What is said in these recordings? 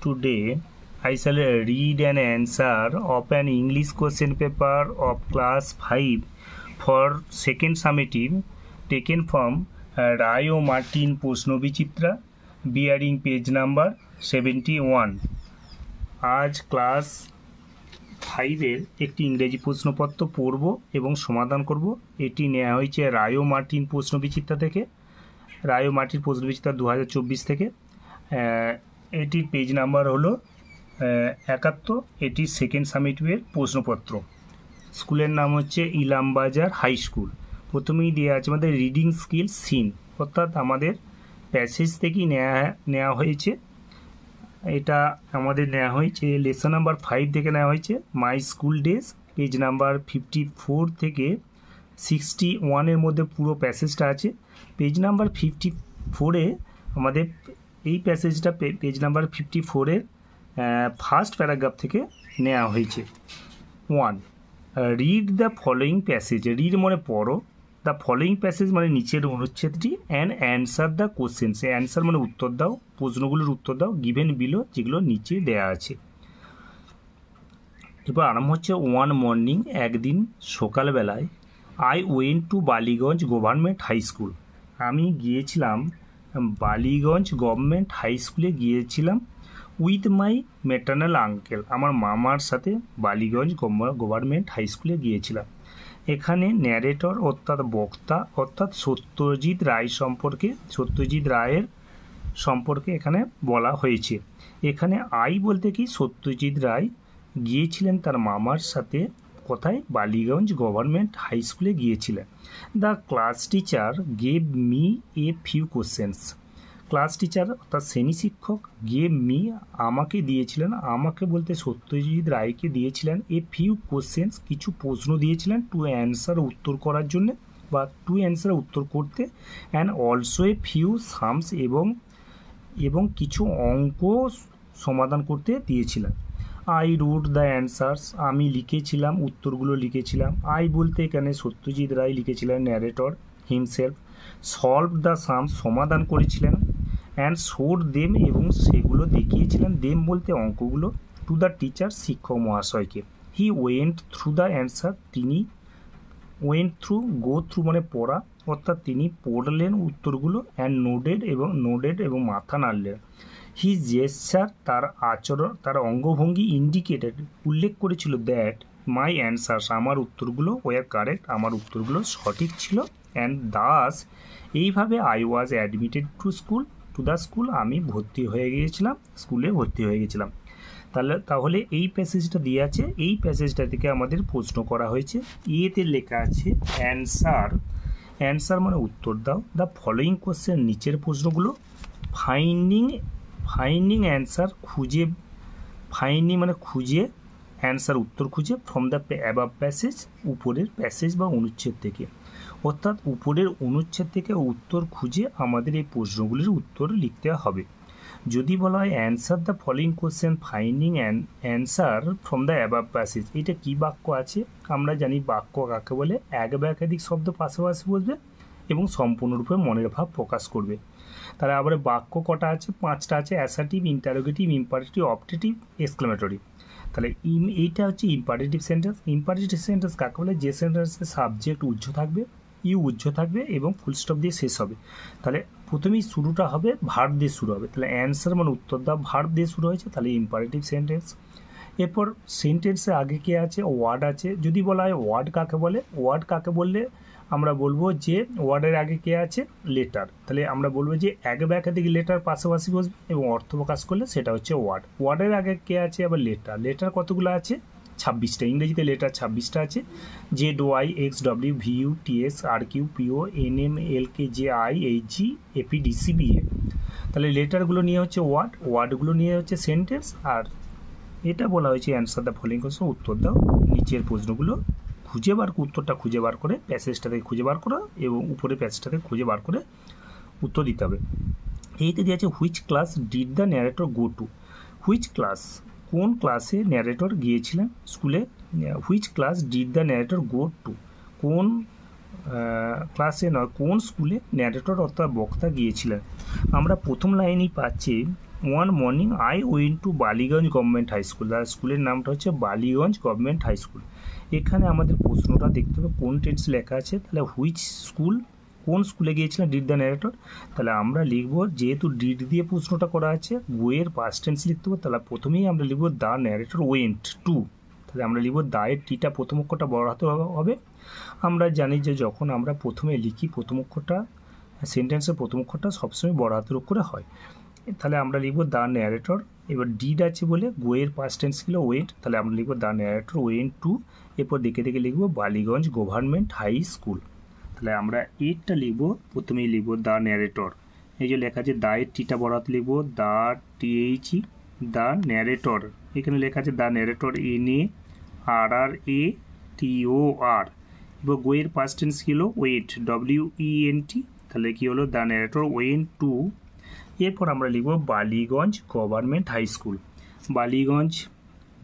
Today I shall read an answer of an English question paper of class 5 for second summative taken from Rayo Martin Posnovichitra bearing page number 71. আজ class 5-এর একটি ইংরেজি প্রশ্নপত্র পড়ব এবং সমাধান করব। এটি নেওয়া হয়েছে রায়ো মার্টিন প্রশ্নবিচিত্রা থেকে, রায়ো মার্টিন প্রশ্নবিচিত্রা 2024 থেকে। এটির পেজ নাম্বার হলো 71। এটি সেকেন্ড সামিটিভের প্রশ্নপত্র। স্কুলের নাম হচ্ছে ইলামবাজার হাই স্কুল। প্রথমেই দেওয়া আছে আমাদের রিডিং স্কিল সিন, অর্থাৎ আমাদের প্যাসেজ থেকেই নেওয়া হয়েছে। এটা আমাদের নেওয়া হয়েছে লেসন নাম্বার 5 থেকে নেওয়া হয়েছে। My school days page number 54 থেকে 61-এর মধ্যে পুরো প্যাসেজটা আছে। পেজ নাম্বার 54-এ আমাদের এই প্যাসেজটা পেজ নাম্বার 54-এর ফার্স্ট প্যারাগ্রাফ থেকে নেওয়া হয়েছে। 1. Read the following passage. Read মানে পড়ো, দ্য ফলোয়িং প্যাসেজ মানে নিচের অনুচ্ছেদটি, and answer the questions. Answer মানে উত্তর দাও, প্রশ্নগুলোর উত্তর দাও গিভেন বিলো, যেগুলো নিচে দেওয়া আছে। এবার আরম্ভ হচ্ছে। 1 মর্নিং, একদিন সকালবেলায়, I went to Ballygunge government high school. আমি গিয়েছিলাম বালিগঞ্জ গভর্নমেন্ট হাই স্কুলে গিয়েছিলাম উইথ মাই ম্যাটার্নাল আঙ্কেল। আমার মামার সাথে বালিগঞ্জ গভর্নমেন্ট হাই স্কুলে গিয়েছিলাম। এখানে ন্যারেটর অর্থাৎ বক্তা অর্থাৎ সত্যজিৎ রায়ের সম্পর্কে এখানে বলা হয়েছে। এখানে আই বলতে কি সত্যজিৎ রায় গিয়েছিলেন তার মামার সাথে কোথায়, বালিগঞ্জ গভর্নমেন্ট হাই স্কুলে গিয়েছিলেন। The class teacher gave me a few questions. Class teacher অর্থাৎ শ্রেণী শিক্ষক গেভ মি আমাকে দিয়েছিলেন, আমাকে বলতে সত্যজিৎ রায়কে দিয়েছিলেন এ ফিউ কোশ্চেন্স কিছু প্রশ্ন দিয়েছিলেন, টু অ্যান্সার উত্তর করার জন্য বা টু অ্যান্সার উত্তর করতে, and also a few sums এবং কিছু অঙ্ক সমাধান করতে দিয়েছিলেন। আই রোড দ্য অ্যান্সার্স, আমি লিখেছিলাম, উত্তরগুলো লিখেছিলাম। আই বলতে এখানে সত্যজিৎ রায় লিখেছিলেন, narrator himself. Solve the sums, সমাধান করেছিলেন। অ্যান্ড শোড দেম, এবং সেগুলো দেখিয়েছিলেন, দেম বলতে অঙ্কগুলো, টু দ্য টিচার, শিক্ষক মহাশয়কে। হি ওয়েন্ট থ্রু দ্য অ্যান্সার, তিনি ওয়েন্ট থ্রু, গো থ্রু মানে পড়া, অর্থাৎ তিনি পড়লেন উত্তরগুলো। অ্যান্ড নোডেড এবং মাথা নাড়লেন। হি জেস্চার, তার আচরণ, তার অঙ্গভঙ্গি, ইন্ডিকেটেড উল্লেখ করেছিল, দ্যাট মাই অ্যান্সার্স, আমার উত্তরগুলো ওয়ার কারেক্ট, আমার উত্তরগুলো সঠিক ছিল। অ্যান্ড দাস, এইভাবে I was admitted to the school, আমি স্কুলে ভর্তি হয়ে গেছিলাম। তাহলে এই প্যাসেজটা দিয়ে আছে, এই প্যাসেজটা থেকে আমাদের প্রশ্ন করা হয়েছে। এতে লেখা আছে অ্যান্সার মানে উত্তর দাও, দ্য ফলোয়িং কোশ্চেন নিচের প্রশ্নগুলো, ফাইন্ডিং অ্যান্সার ফাইন্ডিং মানে খুঁজে, অ্যান্সার উত্তর খুঁজে, ফ্রম দ্য অ্যাবাভ প্যাসেজ উপরের প্যাসেজ বা অনুচ্ছেদ থেকে, অর্থাৎ উপরের অনুচ্ছেদ থেকে উত্তর খুঁজে আমাদের এই প্রশ্নগুলির উত্তর লিখতে হবে। যদি বলা হয় answer the following question finding answer from the above passage, এটা কি বাক্য আছে? আমরা জানি বাক্য কাকে বলে, এক বা একাধিক শব্দ পাশাপাশি বসবে এবং সম্পূর্ণরূপে মনের ভাব প্রকাশ করবে। তাহলে আবার বাক্য কটা আছে? 5টা আছে, assertive, interrogative, imperative, optative, exclamatory. তাহলে এইটা হচ্ছে ইম্পারেটিভ সেন্টেন্স। ইম্পারেটিভ সেন্টেন্স কাকে বলে? যে সেন্টেন্সের সাবজেক্ট উজ্জ্ব থাকবে, ইউ উজ্জ্ব থাকবে এবং ফুল স্টপ দিয়ে শেষ হবে। তাহলে প্রথমেই শুরুটা হবে ভার্ব দিয়ে শুরু হবে। তাহলে অ্যান্সার মানে উত্তর দাও, ভার্ব দিয়ে শুরু হয়েছে, তাহলে ইম্পারেটিভ সেন্টেন্স। এরপর সেন্টেন্সের আগে কে আছে? ওয়ার্ড আছে। যদি বলা হয় ওয়ার্ড কাকে বলে, ওয়ার্ড কাকে বললে আমরা বলবো যে ওয়ার্ডের আগে কে আছে? লেটার। তাহলে আমরা বলবো যে এক বা একাধিক লেটার পাশাপাশি বসবে এবং অর্থ প্রকাশ করলে সেটা হচ্ছে ওয়ার্ড। ওয়ার্ডের আগে কে আছে? আবার লেটার। লেটার কতগুলো আছে? 26টা। ইংরেজিতে লেটার 26টা আছে। Z Y X W V U T S R Q P O N M L K J I H G F E D C B A. তাহলে লেটারগুলো নিয়ে হচ্ছে ওয়ার্ড, ওয়ার্ডগুলো নিয়ে হচ্ছে সেন্টেন্স। আর এটা বলা হয়েছে অ্যান্সার দ্য ফলোয়িং কোশ্চেন, উত্তর দাও নিচের প্রশ্নগুলো উত্তরটা খুঁজে বার করে প্যাসেজটা থেকে খুঁজে বার করো এবং উপরে প্যাসেজটা থেকে খুঁজে বার করে উত্তর দিতে হবে। এইতে দিয়ে আছে which class did the narrator go two. Which class, কোন ক্লাসে ন্যারেটর গিয়েছিলেন স্কুলে? Which class did the narrator go to, কোন ক্লাসে নয় কোন স্কুলে ন্যারেটর অর্থাৎ বক্তা গিয়েছিলেন। আমরা প্রথম লাইনেই পাচ্ছি one morning I went to Ballygunge government high school. তার স্কুলের নামটা হচ্ছে বালিগঞ্জ গভর্নমেন্ট হাই স্কুল। এখানে আমাদের প্রশ্নটা দেখতে হবে কোন টেন্স লেখা আছে, তাহলে হুইচ স্কুল, কোন স্কুলে গিয়েছিলেন ডিড দ্য ন্যারেটর। তাহলে আমরা লিখব, যেহেতু ডিড দিয়ে প্রশ্নটা করা আছে, গোয়ের পাস্ট টেন্স লিখতে হবে, তাহলে প্রথমেই আমরা লিখব দ্য ন্যারেটর ওয়েন্ট টু। তাহলে আমরা লিখব দা এর টিটা প্রথম অক্ষরটা বড় হাতে হবে। আমরা জানি যে যখন আমরা প্রথমে লিখি প্রথম অক্ষরটা, সেন্টেন্সের প্রথম অক্ষরটা সবসময় বড় হাতের অক্ষরে হয়। তাহলে আমরা লিখব দ্য ন্যারেটর। এবার ডিড আছে বলে গোয়ের পাস্ট টেন্স ছিল ওয়েন্ট, তাহলে আমরা লিখব দ্য ন্যারেটর ওয়েন্ট টু, এরপর দেখে দেখে লিখব বালিগঞ্জ গভর্নমেন্ট হাই স্কুল। তাহলে আমরা এরটা লিখব, প্রথমেই লিখব দ্য ন্যারেটর। এই যে লেখা আছে দা এর টিটা বড় হাতে লিখব, দ্য টিএইচই, দ্য ন্যারেটর। এখানে লেখা আছে দ্য ন্যারেটর NARRATOR। এবার গোয়ের পাস্ট টেন্স ছিল ওয়েট WENT, তাহলে কি হলো দ্য ন্যারেটর ওয়েন্ট টু। এরপর আমরা লিখব Ballygunge government high school. Ballygunge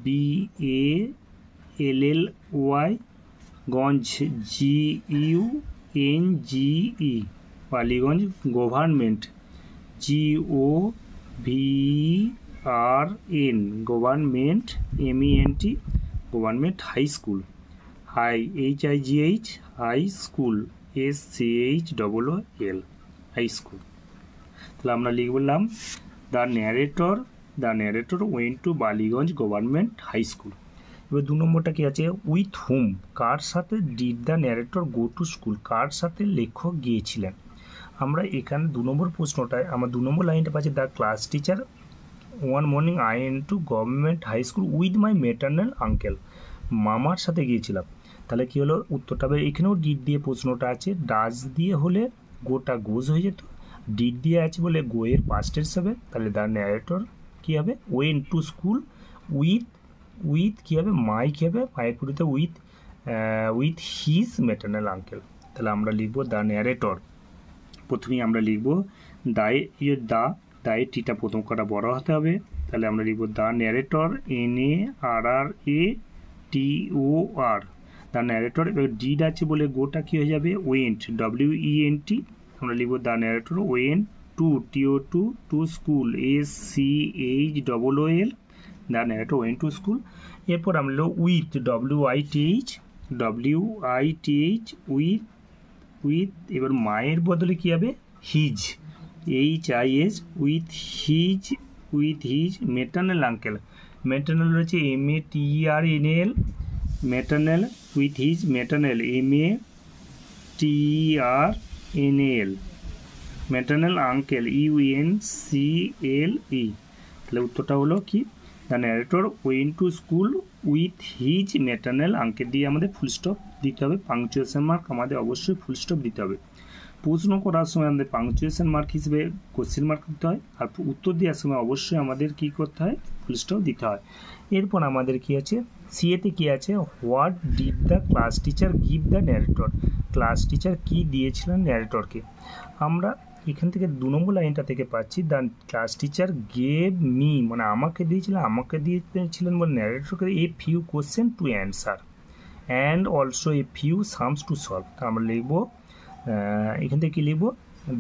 BALLY, Gunge GUNGE, Ballygunge government GOVRN, government MENT, government high school. High HIGH, high school SCHOOL, high school. তাহলে আমরা লিখলাম the narrator went to Ballygunge government high school. এবার 2 নম্বরটা কি আছে, উইথ হুম, কার সাথে did the narrator go to school, কার সাথে লেখক গিয়েছিলেন। আমরা এখানে 2 নম্বর প্রশ্নটায় আমার 2 নম্বর লাইনটা পাচ্ছি, the class teacher one morning I went to government high school with my maternal uncle, মামার সাথে গিয়েছিলাম। তাহলে কি হলো উত্তরটা হবে, এখানেও ডিড দিয়ে প্রশ্নটা আছে, ডাজ দিয়ে হলে গোটা গোজ হয়ে যেত, ডিড দিয়ে আছে বলে গোয়ের পাস্ট টেন্স হবে। তাহলে দ্য ন্যারেটর কী হবে, ওয়েন্ট টু স্কুল উইথ কী হবে, মাই কী হবে, মায়ের পুরিতে উইথ হিজ ম্যাটারনাল আঙ্কেল। তাহলে আমরা লিখব দ্য ন্যারেটর। প্রথমেই আমরা লিখব দায়ের টিটা প্রথম কটা বড় হতে হবে, তাহলে আমরা লিখব the narrator NARRATOR, the narrator. এবার ডিড আছে বলে গোটা কী হয়ে যাবে, ওয়েন্ট WENT, আমরা লিখব the narrator went two TO2 to school SCHOOL, the narrator went two school. এরপর আমরা লিখব উইথ WITH উইথ, এবার মায়ের বদলে কী হবে, his HIS, with his maternal uncle. Maternal রয়েছে MATERNAL, maternal with his maternal MATERNAL, maternal uncle UNCLE। তাহলে উত্তরটা হলো কি, the narrator went two school with his maternal uncle দিয়ে আমাদের ফুল স্টপ দিতে হবে। পাংচুয়েশন মার্ক আমাদের অবশ্যই ফুল স্টপ দিতে হবে। প্রশ্ন করার সময় আমাদের পাংচুয়েশন মার্ক হিসেবে কোশ্চেন মার্ক দিতে হয়, আর উত্তর দেওয়ার সময় অবশ্যই আমাদের কী করতে হয়, ফুল স্টপ দিতে হয়। এরপর আমাদের কি আছে, সিএতে কি আছে, what did the class teacher give the narrator, class teacher কী দিয়েছিলেন ন্যারেটরকে। আমরা এখান থেকে 2 নম্বর লাইনটা থেকে পাচ্ছি, the class teacher gave me, মানে আমাকে দিয়েছিলেন বলে ন্যারেটরকে a few question to answer and also a few sums to solve. তা আমরা লিখব, এখান থেকে কী লিখব,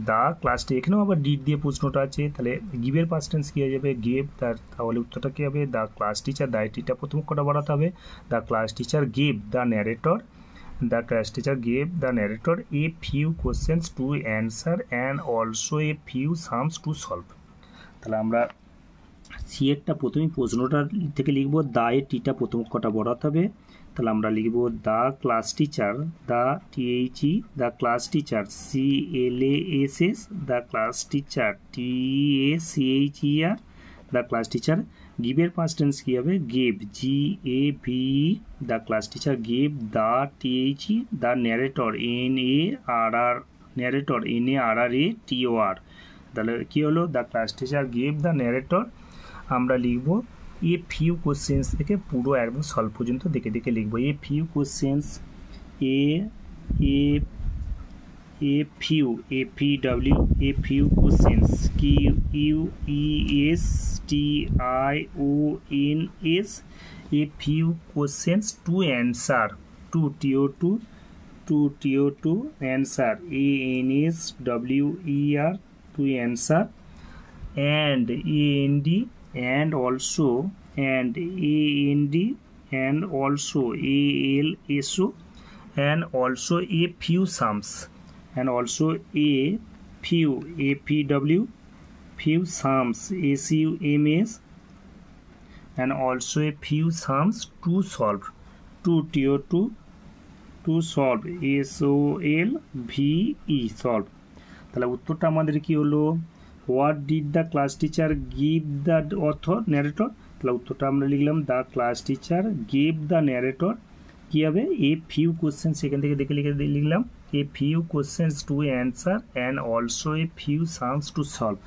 দ্য ক্লাসটি, এখানেও আবার ডিড দিয়ে প্রশ্নটা আছে, তাহলে গিভের পাস্ট টেন্স কী হয়ে যাবে, গেভ, তাহলে উত্তরটা কী হবে, দ্য ক্লাস টিচার, দায়টিটা প্রথম কটা বাড়াতে হবে, the class teacher gave the narrator a few questions to answer and also a few sums to solve. তাহলে আমরা সিএরটা প্রথমেই প্রশ্নটা থেকে লিখব, দা এর টিটা প্রথম কটা বড়াতে হবে, তাহলে আমরা লিখব the class teacher, the THE, the class teacher CLASS, the class teacher TACHER, the class teacher. গিভের পাস্ট টেন্স কী হবে, gave GAVE, the class teacher gave the THE, the narrator NARRATOR, তাহলে কী হলো, the class teacher gave the narrator. আমরা লিখব a few questions থেকে পুরো একদম সলভ পর্যন্ত দেখে দেখে লিখব, a few questions a few questions QUESTIONS, a few questions to answer, to TO2 answer ANSWER, to answer and and and also and and also also and also a few sums and also a few few sums sums and also a few sums to solve to solve solve solve তাহলে উত্তরটা আমাদের কি হলো what did the class teacher give the author narrator তাহলে উত্তরটা আমরা লিখলাম the class teacher give the narrator কী হবে এ ফিউ কোশ্চেন সেখান থেকে দেখে লিখলাম a few questions to answer and also a few sums to solve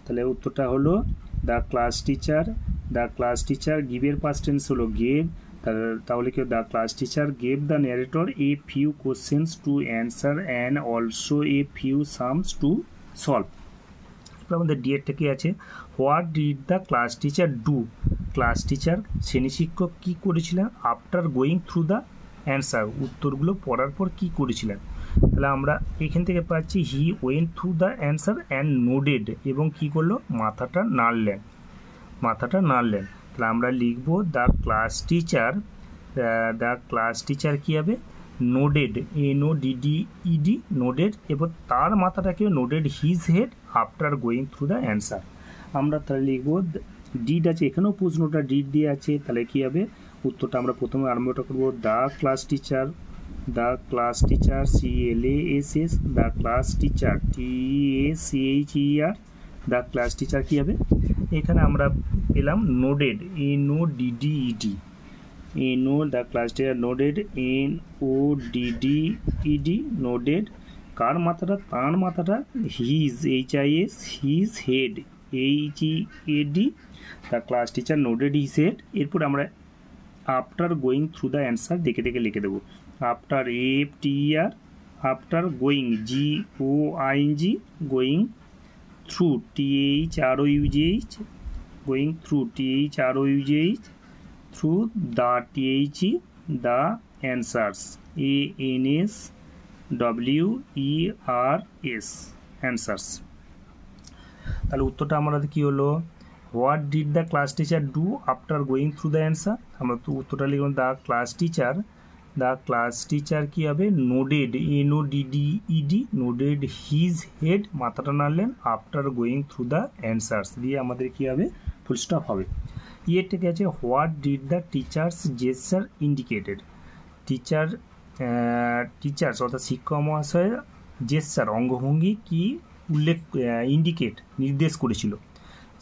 তাহলে উত্তরটা হলো দ্য ক্লাস টিচার গিভের পাস্ট টেন্স হলো গেভ তাহলে কি the class teacher gave the narrator a few questions to answer and also a few sums to solve আমাদের ডিএডটা কি আছে what did the class teacher do class teacher শ্রেণী শিক্ষক কী করেছিলেন after going through the answer উত্তরগুলো পড়ার পর কী করেছিলেন তাহলে আমরা এখান থেকে পাচ্ছি he went through the answer and nodded এবং কী করলো মাথাটা নাড়লেন তাহলে আমরা লিখব দ্য ক্লাস টিচার কী হবে নোডেড NODED নোডেড এবং তার মাথাটাকে nodded his head after going through the answer আমরা তাহলে লিখব ডিড আছে এখানেও প্রশ্নটা ডিড দিয়ে আছে তাহলে কী হবে উত্তরটা আমরা প্রথমে আরম্ভটা করবো the class teacher CLASS the class teacher TACHER the class teacher কী হবে এখানে আমরা পেলাম nodded NODED the class teacher nodded NODED nodded কার মাথাটা তার মাথাটা his HIS his head HEAD the class teacher nodded his head এরপর আমরা after going through the answer দেখে লিখে দেবো after AFTER after going GOING going through THROUGH going through THROUGH through the the answers ANSWERS answers তাহলে উত্তরটা আমাদের কি হলো what did the class teacher do after going through the answer আমরা তো উত্তরটা লিখলাম দ্য ক্লাস টিচার কি হবে nodded NODED nodded his head মাথাটা নাড়লেন after going through the answers দিয়ে আমাদের কি হবে ফুল স্টপ হবে ইয়েটা কি আছে what did the teacher's gesture indicated teachers অর্থাৎ শিক্ষক মহাশয়ের জেস্চার অঙ্গভঙ্গি কি উল্লেখ নির্দেশ করেছিল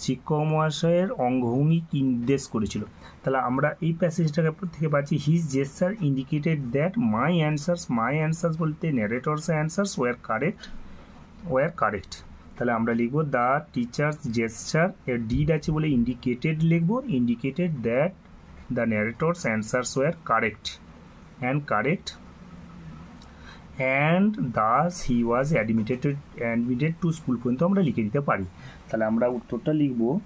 শিক্ষক মহাশয়ের অঙ্গভঙ্গি কি নির্দেশ করেছিল তাহলে আমরা এই প্যাসেজটাকে থেকে পাচ্ছি his gesture indicated that my answers বলতে ন্যারেটরস অ্যান্সার্স ওয়ার কারেক্ট তাহলে আমরা লিখব দ্য টিচার্স জেস্চার এর ডিড আছে বলে ইন্ডিকেটেড লিখব indicated that the narrator's answers were correct and thus he was admitted to school পর্যন্ত আমরা লিখে দিতে পারি তাহলে আমরা উত্তরটা লিখব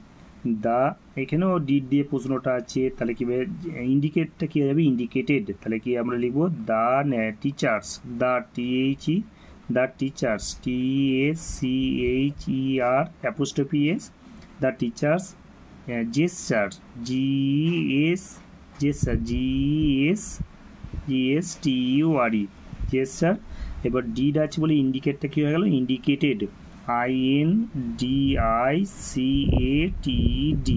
দ্য এখানেও ডিড দিয়ে প্রশ্নটা আছে তাহলে কীভাবে ইন্ডিকেটটা কী হবে ইন্ডিকেটেড তাহলে কি আমরা লিখব the teachers the teachers TACHER apostrophe S the teachers gesture GESTURE gesture এবার ডিড আছে বলে ইন্ডিকেটটা কী হয়ে গেল ইন্ডিকেটেড INDICATED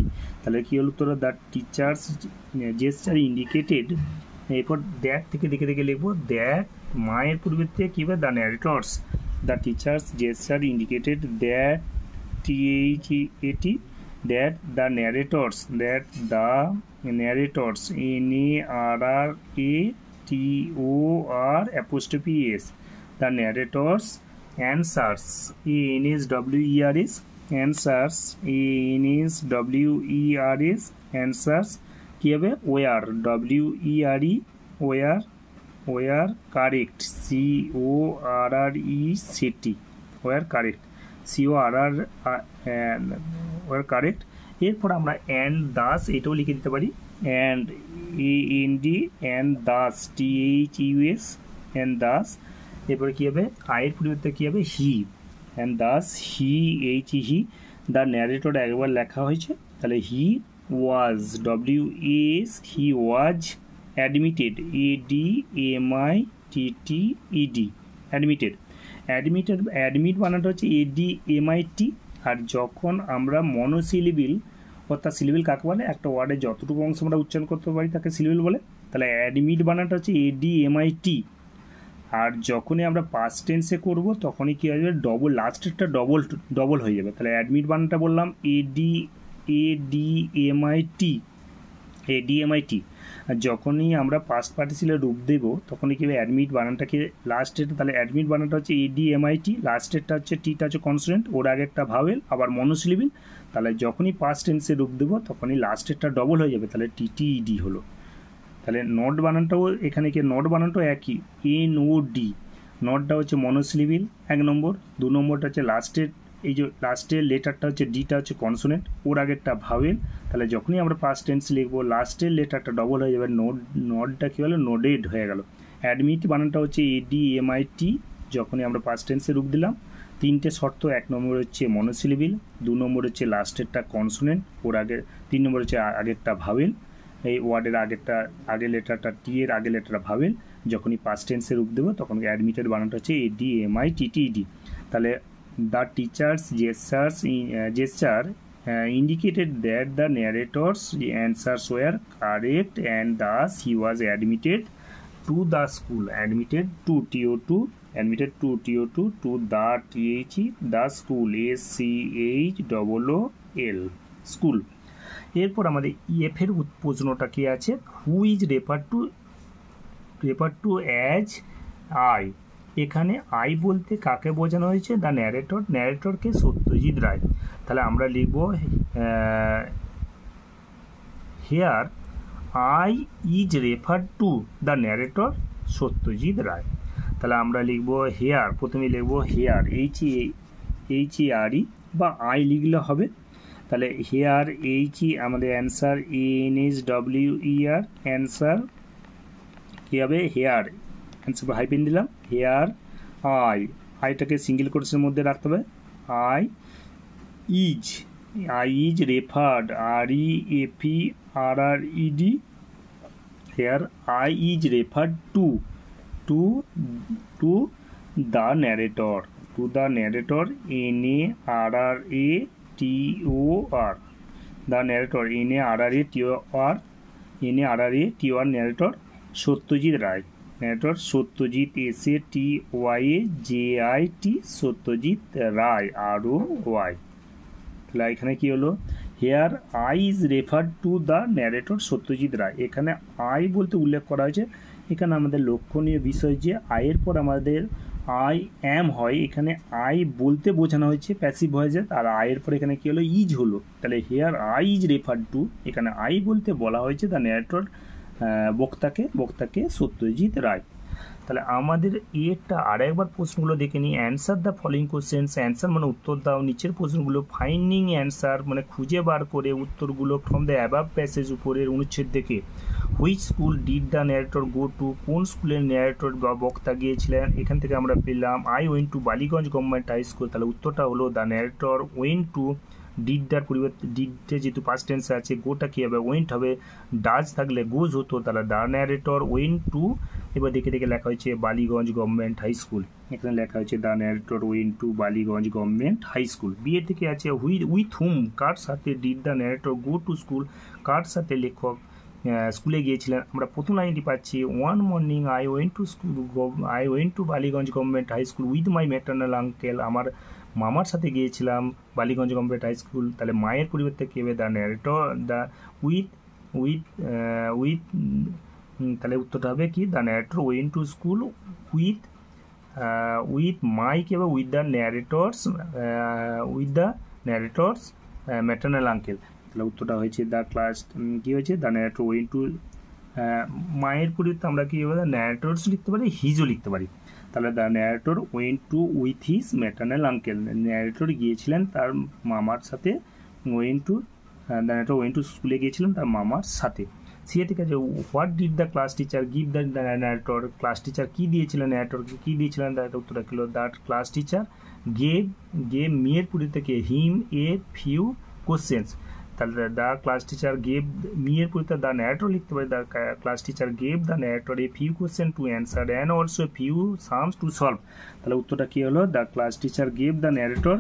তাহলে কী হলো তোরা দ্য টিচার্স জেস্টার ইন্ডিকেটেড এরপর দ্যাট থেকে দেখে লিখবো দ্যাট মায়ের পরিবর্তে কী হবে the narrator's the teacher's gesture indicated that THEAT that the narrator's NARRATOR the narrators answers ANSWERS answers কি হবে were WERE were correct CORRECT were correct were correct এরপর আমরা অ্যান্ড দাস এটাও লিখে দিতে পারি and AND thus THUS and thus এরপরে কী হবে আয়ের পরিবর্তে কী হবে he and thus he the narrator একবার লেখা হয়েছে, তাহলে হি ওয়াজ হি ওয়াজ অ্যাডমিটেড ADMITTED অ্যাডমিট বানানটা হচ্ছে ADMIT। আর যখন আমরা মনোসিলিবিল, অর্থাৎ সিলিবিল কাকে বলে, একটা ওয়ার্ডে যতটুকু অংশ আমরা উচ্চারণ করতে পারি তাকে সিলিবিল বলে, তাহলে অ্যাডমিট বানানটা হচ্ছে ADMIT। আর যখনই আমরা পাস্ট টেন্সে করব তখনই কী হয়ে যাবে, লাস্টেরটা ডবল হয়ে যাবে। তাহলে অ্যাডমিট বানানটা বললাম ADMIT। আর যখনই আমরা পাস্ট পার্টিসিপের রূপ দেব তখনই কী হবে, অ্যাডমিট বানানটাকে লাস্টের, তাহলে অ্যাডমিট বানানটা হচ্ছে ADMIT, লাস্টেরটা হচ্ছে টিটা হচ্ছে কনসোনেন্ট, ওর আগে একটা ভাওয়েল আবার মনোসিলিবিল। তাহলে যখনই পাস্ট টেন্সে রূপ দেবো তখনই লাস্টেরটা ডবল হয়ে যাবে, তাহলে TTED হলো। তাহলে নট বানানটাও এখানে কি, নট বানানটাও একই, NOD। নটটা হচ্ছে মনোসিলিবিল 1 নম্বর, 2 নম্বরটা হচ্ছে লাস্টের, এই যে লাস্টের লেটারটা হচ্ছে ডিটা হচ্ছে কনসোনেন্ট, ওর আগেরটা ভাওয়েল। তাহলে যখনই আমরা পাস্ট টেন্স লিখবো লাস্টের লেটারটা ডবল হয়ে যাবে, নটটা কী হলো, নোডেড হয়ে গেল। অ্যাডমিট বানানটা হচ্ছে ADMIT, যখনই আমরা পাস্ট টেন্সে রূপ দিলাম। 3টে শর্ত, 1 নম্বর হচ্ছে মনোসিলিবিল, 2 নম্বর হচ্ছে লাস্টেরটা কনসোনেন্ট, ওর আগে 3 নম্বর হচ্ছে আগেরটা ভাওয়েল, এই ওয়ার্ডের আগের লেটারটা টি এর আগের লেটারটা ভাওয়েল। যখনই পাস্ট টেন্সে রূপ দেবো তখন অ্যাডমিটেড বানানটা হচ্ছে ADMITTED। তাহলে the teacher's gesture indicated that the narrator's answers were correct and thus he was admitted to the school. Admitted to TO2 to the THE, the school SCHOOL school। এরপর আমাদের এফের প্রশ্নটা কি আছে, who is refer to as I. এখানে I বলতে কাকে বোঝানো হয়েছে, দ্য ন্যারেটরকে সত্যজিৎ রায়। তাহলে আমরা লিখব here I is refer to the narrator Satyajit Ray. তাহলে আমরা লিখব হেয়ার, প্রথমে লিখব হেয়ার HERE বা আই লিখলে হবে। তাহলে হেয়ার আমাদের অ্যান্সার ANSWER, অ্যান্সার কী হবে, হেয়ার, অ্যান্সার হাইপেন দিলাম, হেয়ার আইটাকে সিঙ্গেল কোটেশনের মধ্যে রাখতে হবে। I is referred REFERRED, here I is referred to the narrator, NARRATOR, the narrator NARRATOR, narrator Satyajit Ray, narrator Satyajit SATYAJIT, Satyajit Ray ROY। তাহলে এখানে কি হলো, here I is referred to the narrator Satyajit Ray. এখানে আই বলতে উল্লেখ করা হয়েছে। এখানে আমাদের লক্ষণীয় বিষয় যে আইয়ের পর আমাদের আই অ্যাম হয়, এখানে আই বলতে বোঝানো হয়েছে প্যাসিভ ভয়েসে, আর আইয়ের পর এখানে কি হলো, ইজ হলো। তাহলে here I is referred to, এখানে আই বলতে বলা হয়েছে দ্য ন্যারেটর, বক্তাকে সত্যজিৎ রায়। তাহলে আমাদের এরটা আর একবার প্রশ্নগুলো দেখে নিই। Answer the following questions, answer মানে উত্তর দাও নিচের প্রশ্নগুলো, ফাইন্ডিং অ্যান্সার মানে খুঁজে বার করে উত্তরগুলো ফ্রম দ্য অ্যাবাভ প্যাসেজ, উপরের অনুচ্ছেদ থেকে। Which school did the narrator go to, কোন স্কুলের ন্যারেটর বা বক্তা গিয়েছিলেন, এখান থেকে আমরা পেলাম I went to Ballygunge government high school. তাহলে উত্তরটা হলো দ্য ন্যারেটর ওয়েন্ট টু, ডিডটার পরিবর্তে ডিডে যেহেতু পাস্ট টেন্সে আছে, গোটা কী হবে, ওয়েন্ট হবে, ডাজ থাকলে গোজ হতো, তাহলে দ্য ন্যারেটর ওয়েন্ট টু, এবার দেখে লেখা হয়েছে বালিগঞ্জ গভর্নমেন্ট হাই স্কুল, এখানে লেখা হয়েছে the narrator went to Ballygunge government high school. বিয়ের থেকে আছে উইথ হুম, কার সাথে did the narrator go to school, কার সাথে লেখক স্কুলে গিয়েছিলেন। আমরা প্রথম লাইনটি পাচ্ছি, one morning I went to Ballygunge government high school with my maternal uncle, আমার মামার সাথে গিয়েছিলাম বালিগঞ্জ গভর্নমেন্ট হাই স্কুল। তাহলে মায়ের পরিবর্তে কী হবে, দ্য ন্যারেটর, দ্য উইথ তাহলে উত্তরটা হবে কি, the narrator went two school with মাই কি হবে, with the narrator's maternal uncle. তাহলে উত্তরটা হয়েছে দ্য ক্লাস কী হয়েছে, দ্য ন্যারেটর ওয়েন্ট টু, মায়ের পরিবর্তে আমরা কী হবে, দ্য ন্যারেটরস লিখতে পারি, হিজও লিখতে পারি। তাহলে the narrator went two with his maternal uncle, narrator গিয়েছিলেন তার মামার সাথে, দ্য ন্যারেটর ওয়েন্ট টু স্কুলে গিয়েছিলেন তার মামার সাথে। সি থেকে আছে what did the class teacher give the narrator, class teacher কী দিয়েছিলেন, ন্যারেটরকে কী দিয়েছিলেন, তার উত্তরটা ছিল that class teacher gave me এর পুরি থেকে হিম এ ফিউ কোশ্চেন্স, তাহলে the class teacher gave me এর পুরিতে দ্য ন্যারেটর লিখতে পারি, the class teacher gave the narrator a few question to answer and also few sums to solve. তাহলে উত্তরটা কী হলো, the class teacher gave the narrator,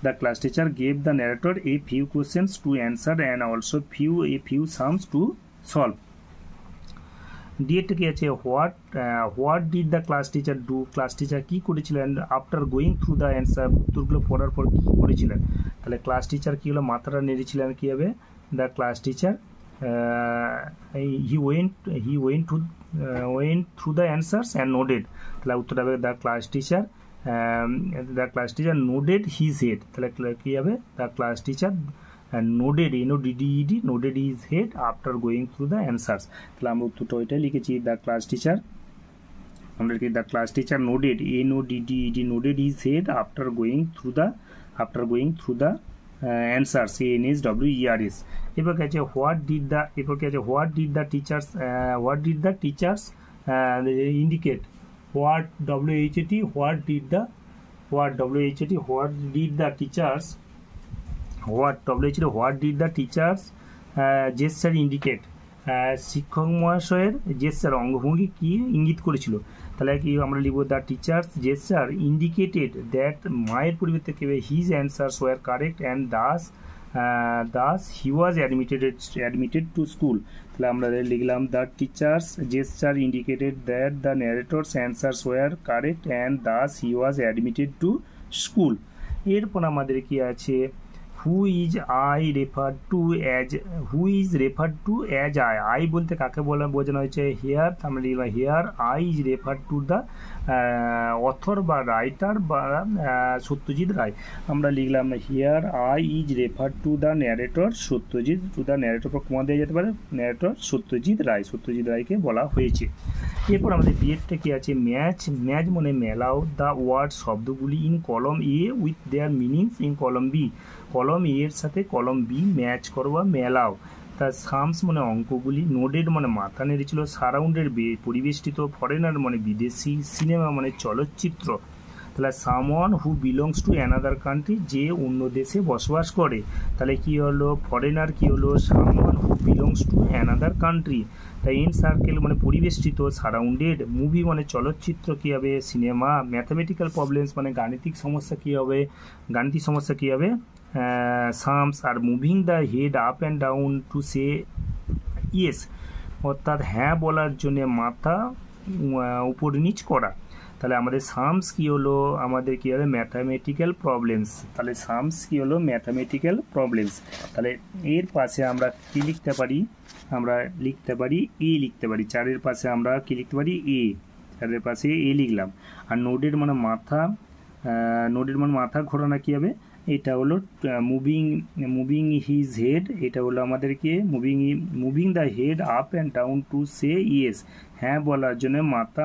the class teacher gave the narrator a few questions to answer and also a few sums to solve. ডিএটা কি আছে what did the class teacher do, class teacher কী করেছিলেন after going through the answer, উত্তরগুলো পড়ার পর কী করেছিলেন, তাহলে ক্লাস টিচার কী হলো মাথাটা নেড়েছিলেন, কী হবে the class teacher he went through the answers and nodded, তাহলে উত্তরটা হবে the class teacher nodded his head, তাহলে কী হবে the class teacher nodded nodded his head after going through the answers, তাহলে আমরা উত্তরটা ওইটাই লিখেছি দ্য ক্লাস টিচার, আমরা কি the class teacher nodded nodded his head after going through the answers ANSWERS। এবার কি আছে what did the teacher's indicate, what WHAT what did the teachers gesture indicate, শিক্ষক মহাশয়ের জেস্টার অঙ্গভঙ্গি কি ইঙ্গিত করেছিল, তাহলে কি আমরা লিখব the teacher's gesture indicated that মায়ের পরিবর্তে কেবে his answers were correct and thus he was admitted to school, তাহলে আমরা লিখলাম the teacher's gesture indicated that the narrator's answers were correct and thus he was admitted to school. এরপর আমাদের কি আছে who is referred to as I বলতে কাকে বোঝানো হয়েছে হেয়ার, আমরা লিখলাম here I is referred to the author বা রাইটার বা সত্যজিৎ রায়, আমরা লিখলাম here I is refer to the narrator পর কমা দেওয়া যেতে পারে ন্যারেটর সত্যজিৎ রায়কে বলা হয়েছে। এরপর আমাদের বিয়েরটা কি আছে ম্যাচ মানে মেলাও দ্য ওয়ার্ড শব্দগুলি in column A with their meanings in column B, column A এর সাথে কলম বি ম্যাচ করো বা মেলাও, তার সামস মানে অঙ্কগুলি, নোডেড মানে মাথা নেড়েছিল, সারাউন্ডের পরিবেষ্টিত, ফরেনার মানে বিদেশি, সিনেমা মানে চলচ্চিত্র, তাহলে someone who belongs to another country যে অন্য দেশে বসবাস করে, তাহলে কি হলো ফরেনার কি হলো someone who belongs to another country, তাই ইন সার্কেল মানে পরিবেষ্টিত, সারাউন্ডেড, মুভি মানে চলচ্চিত্র কী হবে সিনেমা, ম্যাথামেটিক্যাল প্রবলেমস মানে গাণিতিক সমস্যা কী হবে সামস, আর moving the head up and down to say yes, অর্থাৎ হ্যাঁ বলার জন্য মাথা উপর নিচ করা, তাহলে আমাদের সামস কি হলো আমাদের কি হবে ম্যাথামেটিক্যাল প্রবলেমস, তাহলে সামস কি হলো ম্যাথামেটিক্যাল প্রবলেমস, তাহলে এর পাশে আমরা কি লিখতে পারি লিখতে পারি চারের পাশে আমরা কি লিখতে পারি চারের পাশে লিখলাম, আর নোডের মানে মাথা ঘোরানো কি হবে এটা হলো মুভিং হিজ হেড, এটা হলো আমাদেরকে moving the head up and down to say yes, হ্যাঁ বলার জন্য মাথা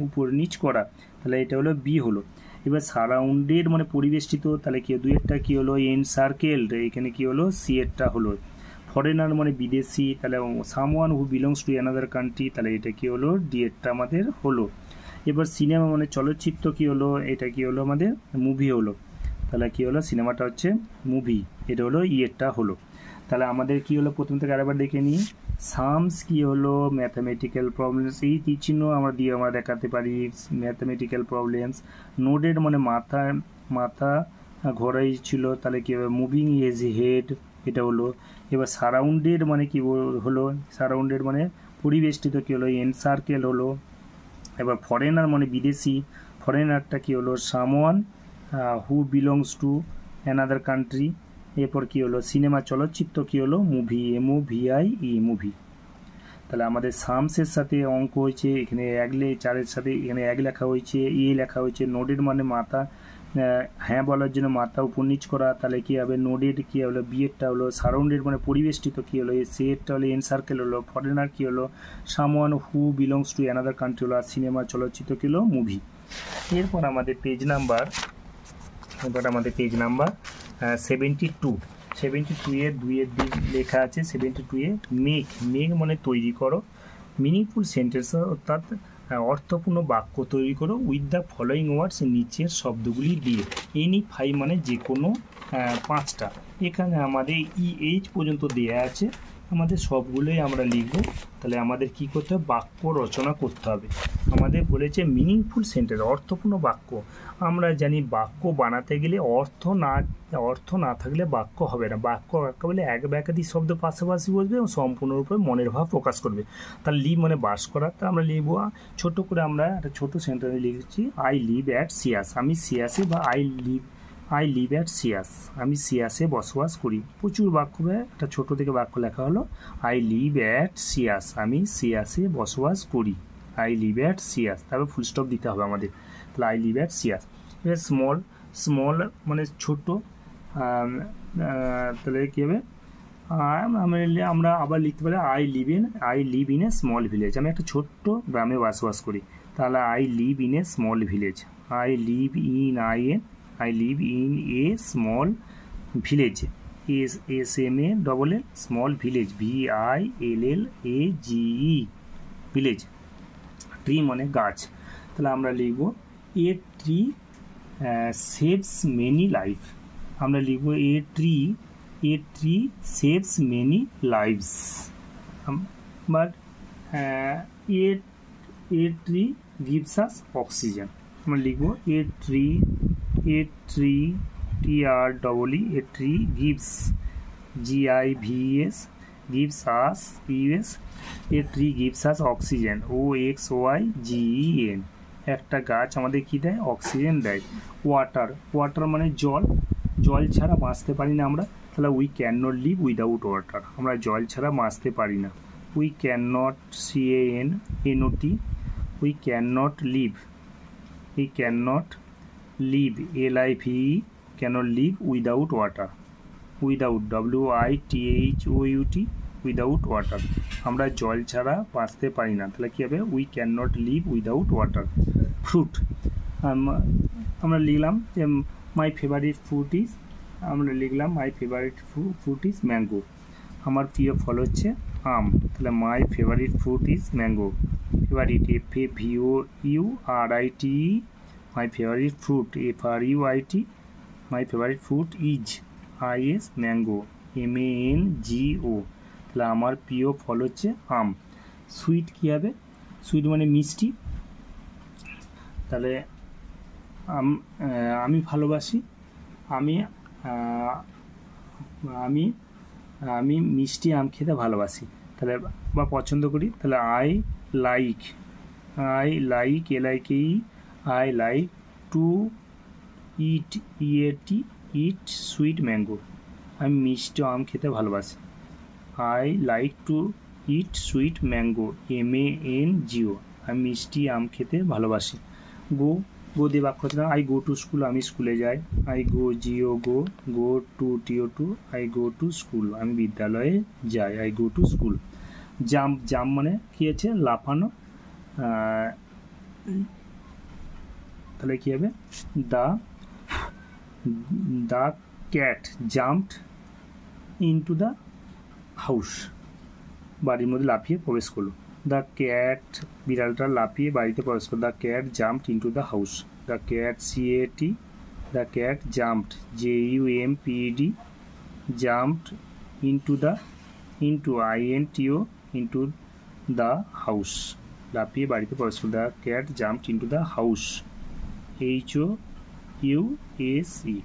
উপর নিচ করা, তাহলে এটা হলো বি হলো। এবার সারাউন্ডেড মানে পরিবেষ্টিত, তাহলে কি দুইয়েরটা কি হলো এনসার্কেলড, এখানে কি হলো সি এরটা হলো, ফরেনার মানে বিদেশি, তাহলে someone who belongs to another country, তাহলে এটা কি হলো ডি এরটা আমাদের হলো। এবার সিনেমা মানে চলচ্চিত্র কি হলো এটা কি হলো আমাদের মুভি হলো, তাহলে কি হলো সিনেমাটা হচ্ছে মুভি, এটা হলো ইয়েরটা হলো। তাহলে আমাদের কি হলো প্রথম থেকে আরেকবার দেখে নিই, সামস কি হলো ম্যাথামেটিক্যাল প্রবলেমস, এই তীর চিহ্ন আমরা দেখাতে পারি ম্যাথামেটিক্যাল প্রবলেমস, নোডেড মানে মাথা ঘোরাই ছিল, তাহলে কি হবে মুভিং হিজ হেড, এটা হলো। এবার সারাউন্ডেড মানে কি হলো সারাউন্ডেড মানে পরিবেষ্টিত কি হলো এনসার্কেল হলো। এবার ফরেনার মানে বিদেশি, ফরেনারটা কি হলো someone who belongs to another country. এরপর কি হলো সিনেমা চলচ্চিত্র কি হলো মুভি, MOVIE মুভি। তাহলে আমাদের সামসের সাথে অঙ্ক হয়েছে এখানে চারের সাথে এখানে এক লেখা হয়েছে, লেখা হয়েছে। নোডের মানে মাথা হ্যাঁ বলার জন্য মাথা উপর নিচ করা, তাহলে কি হবে নোডেড কি হলো বিয়েরটা হলো। সারাউন্ডেড মানে পরিবেষ্টিত কি হলো সেটটা হলো এনসার্কেল হলো। ফরেনার কি হলো someone who belongs to another country হলো। আর সিনেমা চলচ্চিত্র কি হলো মুভি। এরপর আমাদের পেজ নাম্বার 72 72-এর 2-এর দিক লেখা আছে 72-এ মেক মানে তৈরি করো, মিনিংফুল সেন্টেন্স অর্থাৎ অর্থপূর্ণ বাক্য তৈরি করো উইথ দ্য ফলোয়িং ওয়ার্ডস নিচের শব্দগুলি দিয়ে। এনি 5 মানে যে কোনো 5টা। এখানে আমাদের EH পর্যন্ত দেয়া আছে, আমাদের সবগুলোই আমরা লিখব। তাহলে আমাদের কি করতে হবে, বাক্য রচনা করতে হবে। আমাদের বলেছে মিনিংফুল সেন্টেন্স অর্থপূর্ণ বাক্য। আমরা জানি বাক্য বানাতে গেলে অর্থ না থাকলে বাক্য হবে না। বাক্য কাকে বলে, এক বা একাধিক শব্দ পাশাপাশি বসবে এবং সম্পূর্ণরূপে মনের ভাব প্রকাশ করবে। তাহলে লিভ মানে বাস করা। তা আমরা লিখব ছোট করে, আমরা একটা ছোট সেন্টেন্স লিখেছি, আই লিভ অ্যাট সিয়াস। আমি সিয়াসে বা আই লিভ অ্যাট সিয়াস, আমি সিয়াসে বসবাস করি। প্রচুর বাক্য, একটা ছোট থেকে বাক্য লেখা হলো আই লিভ অ্যাট সিয়াস, আমি সিয়াসে বসবাস করি। আই লিভ অ্যাট সিয়াস, তারপর ফুল স্টপ দিতে হবে আমাদের। তাহলে আই লিভ অ্যাট সিয়াস। এবার স্মল মানে ছোট, তাহলে কী হবে, আমরা আবার লিখতে পারি I live in a small village. আমি একটা ছোট্ট গ্রামে বসবাস করি। তাহলে I live in a small village. I live in a small village. SMALL small village, VILLAGE village. Tree মানে গাছ। তাহলে আমরা লিখব a tree saves many life. আমরা লিখব a tree saves many lives. But a tree gives us oxygen. আমরা লিখব a tree TREE, a tree gives, GIVES, gives us, US, a tree gives us oxygen, OXYGEN। একটা গাছ আমাদের কি দেয়, oxygen দেয়। ওয়াটার মানে জল ছাড়া বাঁচতে পারি না আমরা। তাহলে we can not live without water, আমরা জল ছাড়া বাঁচতে পারি না। We can not, CANNOT, we can not live, LIVE, cannot live without water, without, WITHOUT, without water, আমরা জল ছাড়া বাঁচতে পারি না। তাহলে কী হবে, we can not live without water. Fruit, আমরা লিখলাম যে মাই ফেভারিট ফ্রুট ইজ ম্যাঙ্গো। আমার প্রিয় ফল হচ্ছে আম। তাহলে মাই favourite fruit is mango. Favourite, FAVOURIT, my favourite fruit, FRUIT, my favourite fruit is, IS mango, MANGO। তাহলে আমার প্রিয় ফল হচ্ছে আম। সুইট কী হবে, সুইট মানে মিষ্টি। তাহলে আমি ভালোবাসি, আমি মিষ্টি আম খেতে ভালোবাসি। তাহলে বা পছন্দ করি। তাহলে I like, LIKE, I like to eat sweet mango, আমি মিষ্টি আম খেতে ভালোবাসি। I like to eat sweet mango, MANGO, আমি মিষ্টি আম খেতে ভালোবাসি। গো দিয়ে বাক্য হচ্ছে, আই গো টু স্কুল, আমি স্কুলে যাই। I go, go to, TO2, I go to school, আমি বিদ্যালয়ে যাই। I go to school. Jump মানে কী আছে, লাফানো। তাহলে কী হবে, the cat jumped into the house, বাড়ির মধ্যে লাফিয়ে প্রবেশ করলো। দ্য ক্যাট, বিড়ালটা লাফিয়ে বাড়িতে প্রবেশ করলো। The cat jumped into the house. The cat, CAT, the cat jumped, JUMPED, jumped into INTO, into the house, লাফিয়ে বাড়িতে প্রবেশ করলো। The cat jumped into the house, HOUSE।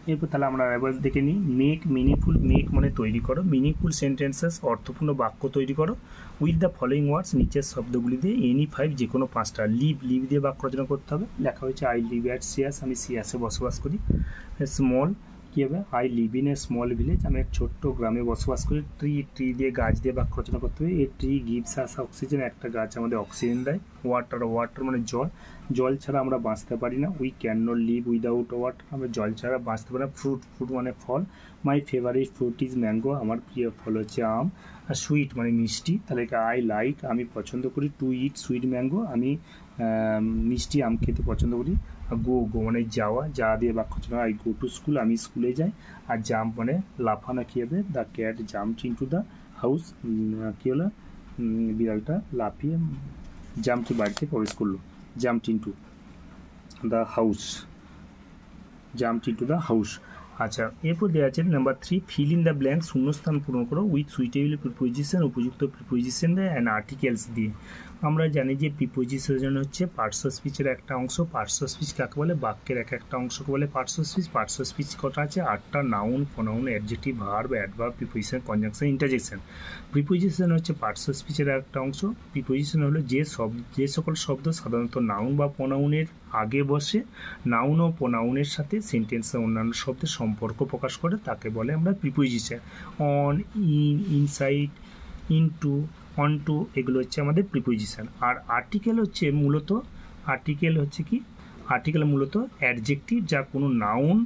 এরপর তাহলে আমরা এবার দেখে নিই, মেক মানে তৈরি করো, মিনিংফুল সেন্টেন্সেস অর্থপূর্ণ বাক্য তৈরি করো উইথ দ্য ফলোয়িং ওয়ার্ডস নিচের শব্দগুলি দিয়ে, এনি 5 যে কোনো 5টা। লিভ দিয়ে বাক্য রচনা করতে হবে। লেখা হয়েছে আই লিভ অ্যাট সিয়াস, আমি সিয়াসে বসবাস করি। স্মল কী হবে, I live in a small village, আমি এক ছোট্ট গ্রামে বসবাস করি। ট্রি দিয়ে গাছ দিয়ে বাক্য রচনা করতে হবে। A tree gives us oxygen, একটা গাছ আমাদের অক্সিজেন দেয়। ওয়াটার, ওয়াটার মানে জল, জল ছাড়া আমরা বাঁচতে পারি না। We can not live without water, আমরা জল ছাড়া বাঁচতে পারি না। ফ্রুট, ফ্রুট মানে ফল। My favourite fruit is mango, আমার প্রিয় ফল হচ্ছে আম। আর সুইট মানে মিষ্টি, তাহলে আই লাইক, আমি পছন্দ করি টু ইট সুইট ম্যাঙ্গো, আমি মিষ্টি আম খেতে পছন্দ করি। গো, গো মানে যাওয়া, যা দিয়ে বাক্য চলে, আই গো টু স্কুল, আমি স্কুলে যাই। আর জাম্প মানে লাফানো, কী হবে, the cat jumped into the house, কী হলো, বিড়ালটা লাফিয়ে জাম্পটি বাড়িতে প্রবেশ করলো, jumped into the house, jumped into the house. আচ্ছা, এরপর দেওয়া আছে number 3, fill in the blank, শূন্যস্থান পূরণ করো উইথ সুইটেবল প্রিপোজিশন, উপযুক্ত প্রিপোজিশন দেয় অ্যান্ড আর্টিকেলস দিয়ে। আমরা জানি যে প্রিপোজিশন হচ্ছে পার্টস অফ স্পিচের একটা অংশ। পার্টস অফ স্পিচ কাকে বলে, বাক্যের এক একটা অংশকে বলে parts of speech. Parts of speech কটা আছে, 8টা, noun, pronoun, adjective, verb, adverb, preposition, conjunction, interjection. Preposition হচ্ছে পার্টস অফ স্পিচের একটা অংশ। প্রিপোজিশন হলো যে সকল শব্দ সাধারণত নাউন বা প্রোনাউনের আগে বসে, নাউন ও প্রোনাউনের সাথে সেন্টেন্সে অন্যান্য শব্দের সম্পর্ক প্রকাশ করে, তাকে বলে আমরা preposition. On, in, inside, into, অনটু, এগুলো হচ্ছে আমাদের প্রিপোজিশন। আর আর্টিকেল হচ্ছে মূলত, আর্টিকেল হচ্ছে কি, আর্টিকেল মূলত অ্যাডজেক্টিভ যা কোনো নাউন,